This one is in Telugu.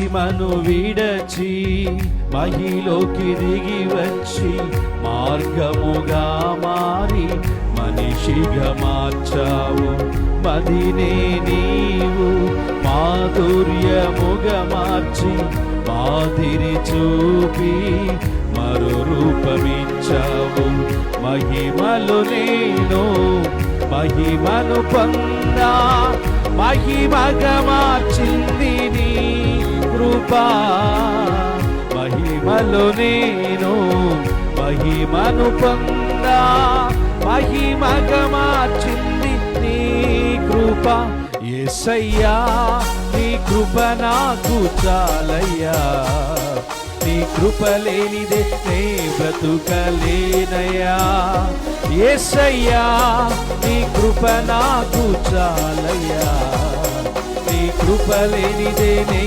మహిమను విడచి మహిలోకి దిగి వచ్చి మార్గముగా మారి మనిషిగా మార్చావు. మదినే నీవు మాధుర్యముగా మార్చి మాదిరి చూపి మరో రూపమిచ్చావు. మహిమలు నేను మహిమను పొందా మహిమగా మార్చింది నీ కృపా. మహిమలు నేను మహిమను పొందా మహిమగా మార్చింది నీ కృప. యేసయ్యా నీ కృప నాకు చాలయ్యా, నీ కృప లేనిదే నే బ్రతుకలేనయ్యా. యేసయ్యా నీ కృప నాకు చాలయ్యా, నీ కృప లేనిదే నే